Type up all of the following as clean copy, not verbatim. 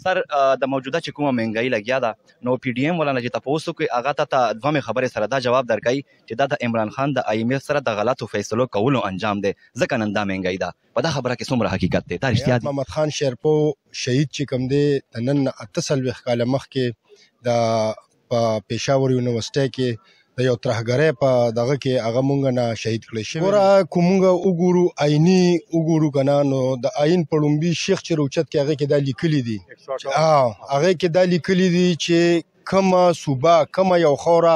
سر د موجوده چې کومه مهنګايي لګیا ده نو پی ډي ایم ولانه چې تاسو کوي هغه ته دوه خبرې سره دا جواب درکړي چې دا د عمران خان د آی ایم ایف سره د غلطو فیصلو کولو انجام دی ځکه نن دا مهنګايي ده په دا خبره کې څومره حقیقت دی دا رښتیا دی محمد خان شیرپو شهید چې کوم دی د نن 48 کاله مخکې د په پېښور یونیورسيټي کې د یو ترهګرۍ په دغه کې هغه مونږ نه شهید کړی شوی ګوره که مونږ وګورو آیني وګورو که نه نو د آیین په لومبي شیخ چې روچت کې هغه کې دا لیکلي دي هغه کې دا لیکلي دي چې کومه صوبه کومه یو خوره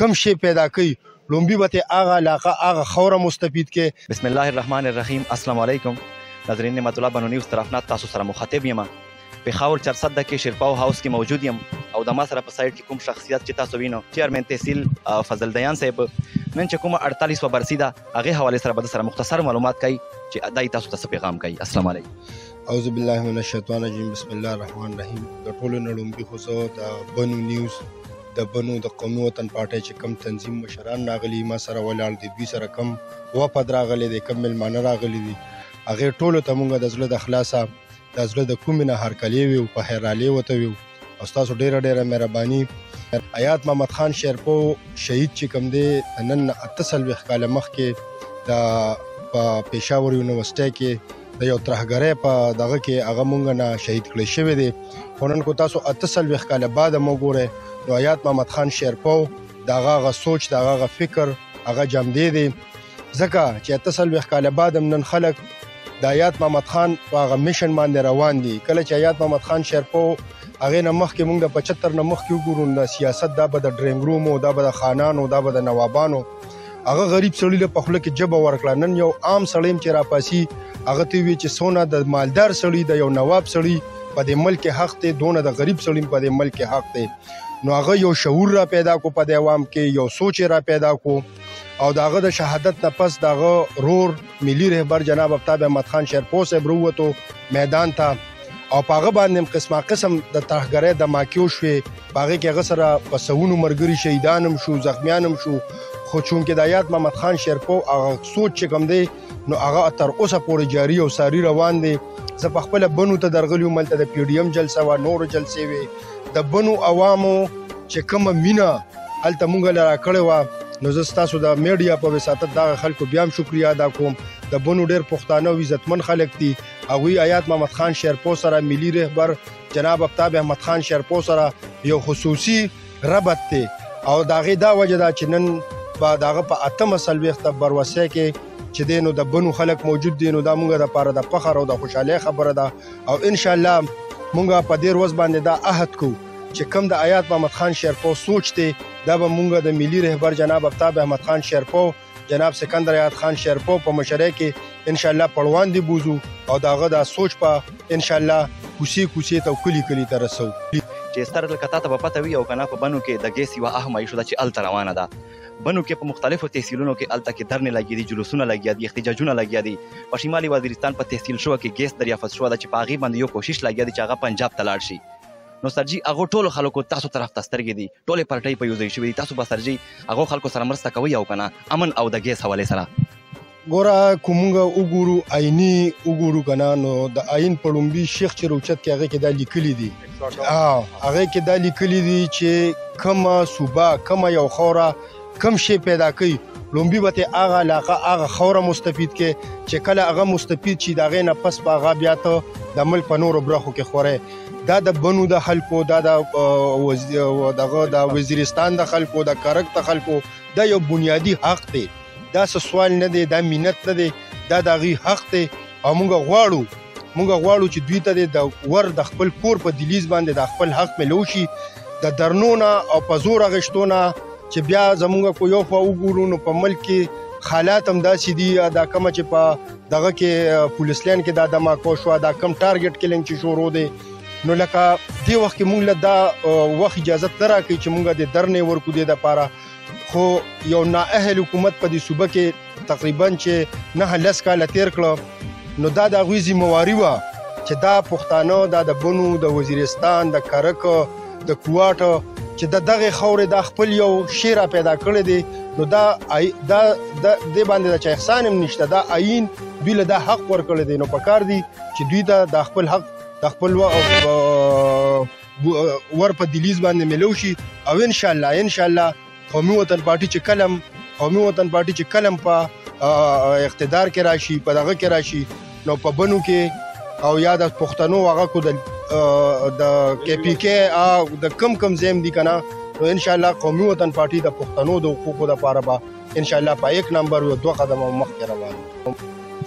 کم شی پیدا کوي لومبي به ترې هغه علاقه هغه خوره مستفید کې. بسم الله الرحمن الرحیم. السلام علیکم ناظرین. نعمت الله بنو نیوز طرفنا تاسو سره مخاطب یم. پېښور چرسده کې شیرپاو هاوس کې موجود یم او د ما سره په سایډ کې کوم شخصیت چې تاسو وینئ چیرمن تحصیل فضل دیان صاحب نن چې کومه 48 برسي ده هغې حوالې سره به سره مختصر معلومات کوي چې دای تاسو ته څه پیغام کوي. السلام علیکم. اعوذ بالله من الشیطان الرجیم. بسم الله الرحمن الرحیم. د ټولو نه لومبي خو زه د بنو نیوز د بنو د قومي وطن پارټۍ چې کم تنظیم مشران راغلي ما سره ولاړ دي دوی سره کم وفد راغلی دی کم میلمانه راغلي دي هغې ټولو ته مونږ د زړه د خلاصه د زړه د کومې نه هرکلی ویو په خیرالې ورته ویو او ستاسو ډېره مهرباني. حیات محمد خان شیرپو شهید چې کوم دی د نن 48 کاله مخکې د په پېښور یونیورسيټي کې د یو ترهګرۍ په دغه کې هغه مونږ نه شهید کړی شوی دی خو نن کو تاسو 48 کاله بعد مو ګورئ نو حیات محمد خان شیرپو د هغه سوچ د هغه فکر هغه جمدی دی ځکه چې 48 کاله بعد نن خلک د حیات محمد خان په هغه میشن باندې روان دي. کله چې حیات محمد خان شیرپو هغې نه مخکې موږ د 75 نه مخکې وګورو د سیاست دا به د ډرینګ روم دا به د خانانو دا به د نوابانو هغه غریب سړي له په خوله کې جبه ورکړه. نن یو عام سړی چې راپاسي هغه ته وایي چې څونه د مالدار سړي د یو نواب سړي په دې ملک حق دی دونه د غریب سړي په دې ملک حق دی. نو هغه یو شعور را پیدا کو په دې عوام کې یو سوچ را پیدا کو او داغه د شهادت نه پس داغه رور ملي رهبر جناب افتاب احمد خان شیرپو صاحب وروتو میدان ته او پاغه باندې قسم د ترهګرۍ د ماکیو شوې پاغه کې هغه سره په سونو مرګري شهیدانم شو زخمیانم شو خو چونکې د حیات محمد خان شیرپو هغه سوچ چې کوم دی نو هغه تر اوسه پورې جاري او ساري روان دی. زه په خپله بنو ته درغلی وم هلته د پی ډي ایم جلسه وه نورو جلسې وې د بنو عوامو چې کومه مینه هلته مونږ له راکړې وه نو زه ستاسو د میډیا په وساطت دغه خلکو بیا هم شکریه ادا کوم. د بنو ډېر پښتانه او عزتمن خلک دي هغوی حیات محمد خان شیرپو سره ملي رهبر جناب افتاب احمد خان شیرپو سره یو خصوصي ربط دی او د هغې دا وجه ده چې نن به د هغه په 48 بروسۍ کې چې دی نو د بنو خلک موجود دي نو دا مونږ دپاره د فخر او د خوشحالۍ خبره ده او انشاءالله مونږ په دې ورځ باندې دا عهد کوو چې کوم د حیات محمد خان شیرپو سوچ دی دا به مونږ د ملي رهبر جناب افتاب احمد خان شیرپو جناب سکندر حیات خان شیرپو په مشرۍ کې انشاءالله پړوان دی بوزو او د هغه دا سوچ په انشاءالله کوڅې ته او کلي ته رسو. چې ستر لکه تا ته به پته وي او که نه په بنو کې د ګیس یوه اهمه ایشو ده چې هلته روانه ده. بنو کې په مختلفو تحصیلونو کې هلته کې درنې لګیا دي جلوسونه لګیا دي احتجاجونه لګیا دي. په شمالي وزیرستان په تحصیل شوه کې ګیس دریافت شوه ده چې په هغې باندې یو کوشش لګیا دی چې هغه پنجاب ته لاړ شي. نو سرجي هغو ټولو خلکو تاسو طرف ته سترګې دي ټولې پارټۍ په یو ځای شوي دي تاسو به سرجي هغو خلکو سره مرسته کوئ او که نه امن او د ګیس حوالې سره. ګوره که مونږ وګورو آیني وګورو که نه نو د آیین په لومبي شیخ چې روچت کې هغې کې دا لیکلي دي هغې کې دا لیکلي دي چې کومه صوبه کومه یو خوره کم شی پیدا کوي لومبي به ترې هغه علاقه هغه خوره مستفید کې چې کله هغه مستفید شي د هغې نه پس به هغه بیا ته د ملک په نورو برخو کې خورئ. دا د بنو د خلکو دا د وزیرستان د خلکو د کرک د خلکو دا یو بنیادی حق دی دا څه سوال نه دی دا مینت نه دی دا د هغوی حق دی او موږ غواړو چې دوی ته د ور د خپل کور په دلیز باندې د خپل حق ملو شي د درنو نه او په زور اخیستو نه چې بیا زموږ کو یو خوا وګورو نو په ملک کې حالات هم داسې دي دا کومه چې په دغه کې پولیس لاین کې دا دماکو شوه دا کم ټارګټ کلینګ چې شروع دی نو لکه دې وخت کې مونږ له دا وخت اجازت نه راکوي چې مونږ د درنې ورکو دې دپاره خو یو نااهل حکومت په دې صوبه کې تقریبا چې 9-10 کاله تیر کړه نو دا د هغوی ذمهواري وه چې دا پښتانه دا د بنو د وزیرستان د کرک د کوواټ چې د دغې خاورې دا خپل یو شی را پیدا کړی دی نو دا دې باندې د چا احسان هم نشته دا آیین دوی له دا حق ورکړی دی نو پکار دی چې دوی ته دا خپل حق د خپل ور په دلیز باندې ملو شي او ان شاء الله قومي وطن پارټي چې کلم په اقتدار کې راشي په دغه کې راشي نو په بنو کې او یا د پښتنو هغه کو د کې پی کې د کم زم دي کنه نو ان شاء الله قومي وطن پارټي د پښتنو د حقوقو لپاره به ان شاء الله په 1 نمبر او 2 قدم مخکې روان.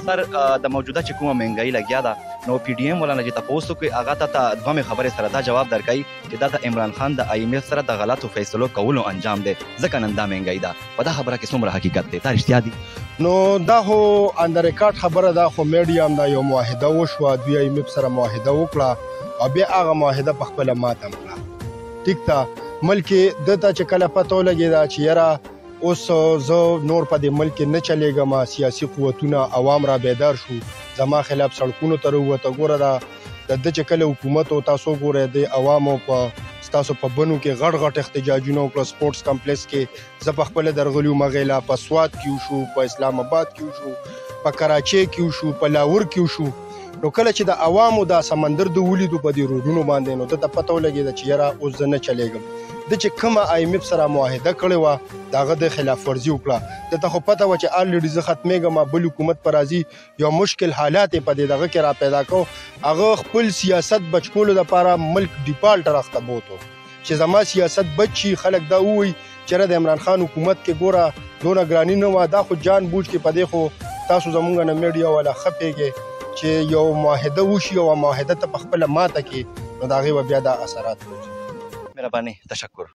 سر د موجوده چې کومه مهنګائی لګیا ده نو پی ډی ایم ولانا چې تاسو کې هغه ته دوه خبرې سره دا جواب درکړي چې دا د عمران خان د آی ایم ایف سره د غلطو فیصلو کولو انجام دی ځکه نن دا مهنګائی ده په دا خبره کې څومره حقیقت دی دا رښتیا دي؟ نو دا هو اندر ریکارډ خبره ده خو میډیا هم دا یو معاهده وشوه دوی آی ایم ایف سره معاهده وکړه او بیا هغه معاهده په خپل ماتم کړه ټیک تا ملک دته چې کله پته ولګیدا چې یاره اوس زه نور په دې ملک نه چلیږم سیاسي قوتونه عوام را بیدار شو زما خلاف سړکونو ته وروته ګوره دا د چې کله حکومت او تاسو ګوره د عوامو په تاسو په بنو کې غټ احتجاجونه او سپورتس کمپلیکس کې زه په خپل درغلیو مغیلا په سواد کې شو په اسلام آباد کې شو په کراچۍ کې شو په لاهور کې شو نو کله چې د عوامو د سمندر د ولیدو په دې روډونو باندې نو ته پته ولګی چې یاره اوس زه نه چلیږم د چې کومه آی ایم ایف سره معاهده کړې وه د هغه د خلاف ورزي وکړه دته خو پته وه چې الریډي زه ختمېږم بل حکومت په راځي یو مشکل حالات یې په دې دغه کې را پیدا کو هغه خپل سیاست بچکولو دپاره ملک ډیفالټ راخته بوتو چې زما سیاست بچ شي خلک دا ووایي چېرې د عمران خان حکومت کې ګوره دونه ګراني نه وه دا خو جان بوجھ کې په دې خو تاسو زمونږ نه میډیا والا ښه پوهېږئ چې یو معاهده وشي او معاهده ته په خپله ماته کې نو د هغې به بیا دا اثرات وځي. مهرباني تشکر.